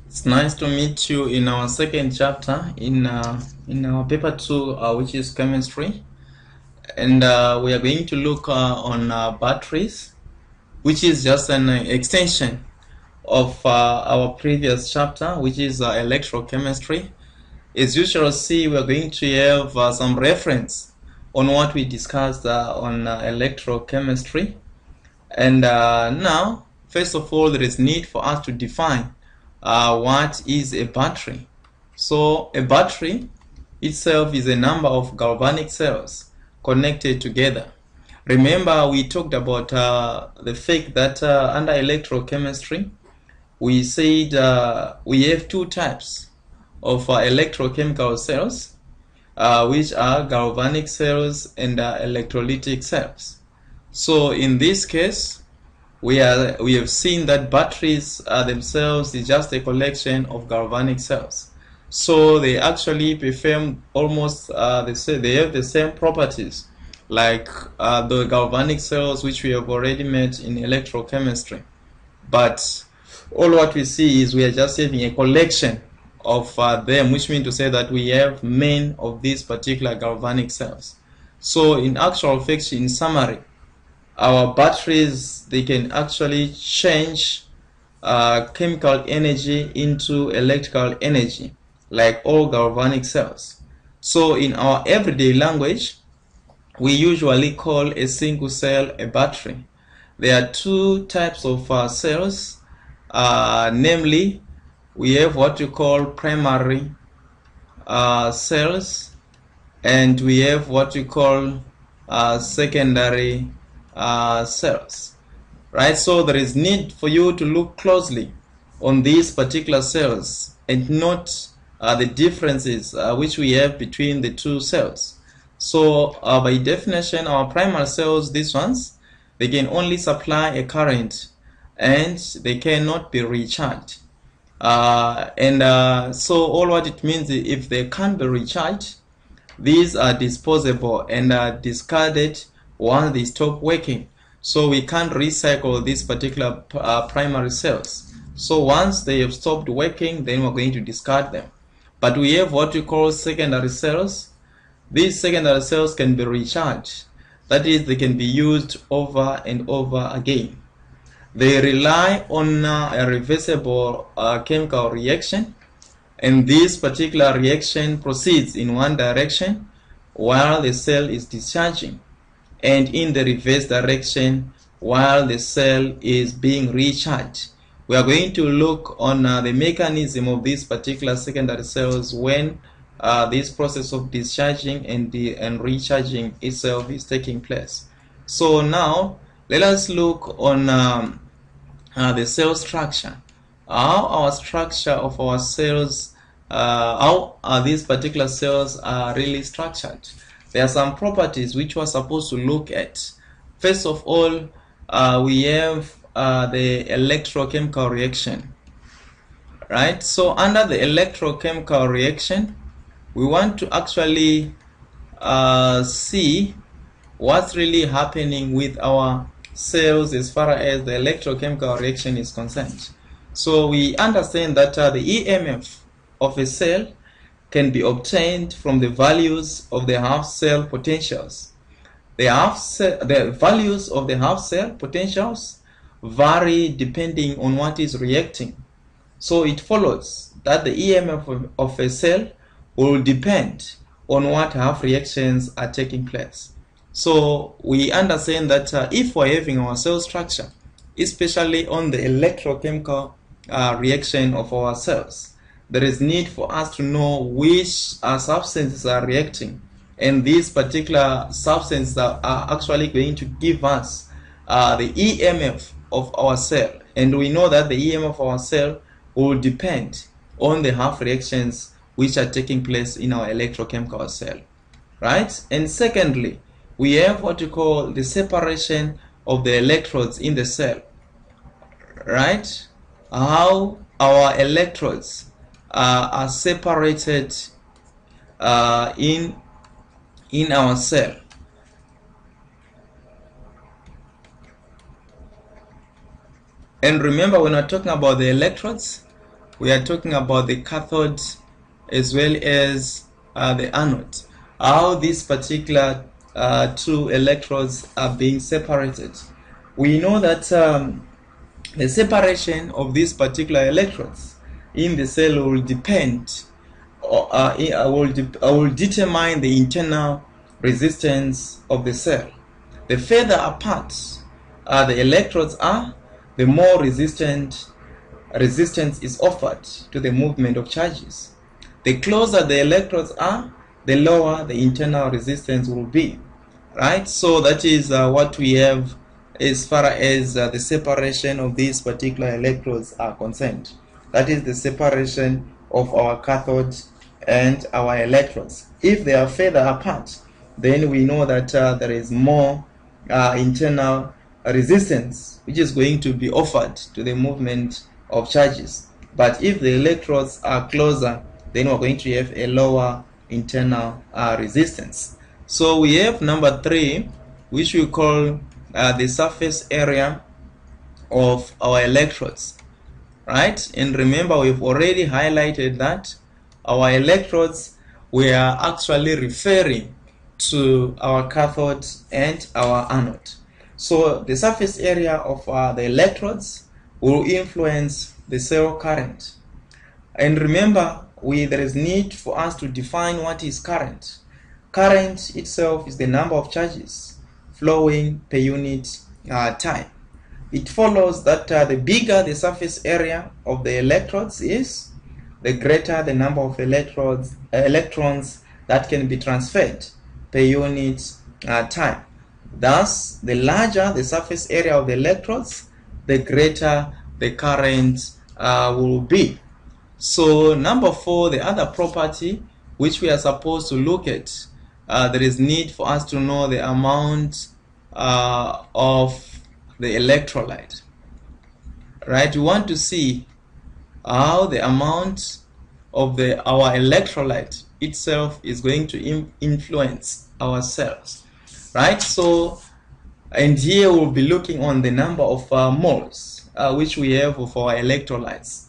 It's nice to meet you in our second chapter in our paper 2, which is chemistry, and we are going to look on batteries, which is just an extension of our previous chapter, which is electrochemistry. As you shall see, we are going to have some reference on what we discussed on electrochemistry. And now, first of all, there is need for us to define what is a battery. So a battery itself is a number of galvanic cells connected together. Remember, we talked about the fact that under electrochemistry, we said we have two types of electrochemical cells, which are galvanic cells and electrolytic cells. So in this case, we have seen that batteries themselves is just a collection of galvanic cells. So they actually perform almost they have the same properties like the galvanic cells which we have already met in electrochemistry. But all what we see is we are just having a collection of them, which means to say that we have many of these particular galvanic cells. So in actual fact, in summary, our batteries, they can actually change chemical energy into electrical energy like all galvanic cells. So in our everyday language, we usually call a single cell a battery. There are two types of cells, namely we have what you call primary cells, and we have what you call secondary cells, right? So there is need for you to look closely on these particular cells and note the differences which we have between the two cells. So by definition, our primary cells, these ones, they can only supply a current and they cannot be recharged. So all what it means is if they can't be recharged, these are disposable and are discarded once they stop working. So we can't recycle these particular primary cells. So once they have stopped working, then we're going to discard them. But we have what we call secondary cells. These secondary cells can be recharged. That is, they can be used over and over again. They rely on a reversible chemical reaction, and this particular reaction proceeds in one direction while the cell is discharging, and in the reverse direction while the cell is being recharged. We are going to look on the mechanism of these particular secondary cells when this process of discharging and recharging itself is taking place. So now let us look on the cell structure. How our structure of our cells, how these particular cells are really structured. There are some properties which we're supposed to look at. First of all, we have the electrochemical reaction, right? So under the electrochemical reaction, we want to actually see what's really happening with our cells as far as the electrochemical reaction is concerned. So we understand that the EMF of a cell can be obtained from the values of the half cell potentials. The values of the half cell potentials vary depending on what is reacting. So it follows that the EMF of a cell will depend on what half reactions are taking place. So we understand that if we're having our cell structure, especially on the electrochemical reaction of our cells, there is need for us to know which substances are reacting, and these particular substances are actually going to give us the EMF of our cell, and we know that the EMF of our cell will depend on the half reactions which are taking place in our electrochemical cell, right? And secondly, we have what we call the separation of the electrodes in the cell, right? How our electrodes are separated in our cell. And remember, when we're talking about the electrodes, we are talking about the cathode as well as the anode, how these particular two electrodes are being separated. We know that the separation of these particular electrodes in the cell will depend will determine the internal resistance of the cell. The further apart the electrodes are, the more resistance is offered to the movement of charges. The closer the electrodes are, the lower the internal resistance will be. Right? So that is what we have as far as the separation of these particular electrodes are concerned. That is the separation of our cathode and our electrodes. If they are further apart, then we know that there is more internal resistance which is going to be offered to the movement of charges. But if the electrodes are closer, then we're going to have a lower internal resistance. So we have number 3, which we call the surface area of our electrodes, right? And remember, we've already highlighted that our electrodes, we are actually referring to our cathode and our anode. So the surface area of the electrodes will influence the cell current. And remember, there is need for us to define what is current. Current itself is the number of charges flowing per unit time. It follows that the bigger the surface area of the electrodes is, the greater the number of electrons that can be transferred per unit time. Thus, the larger the surface area of the electrodes, the greater the current will be. So number 4, the other property which we are supposed to look at, there is need for us to know the amount of the electrolyte. Right? We want to see how the amount of our electrolyte itself is going to influence our cells. Right? So, and here we'll be looking on the number of moles which we have of our electrolytes.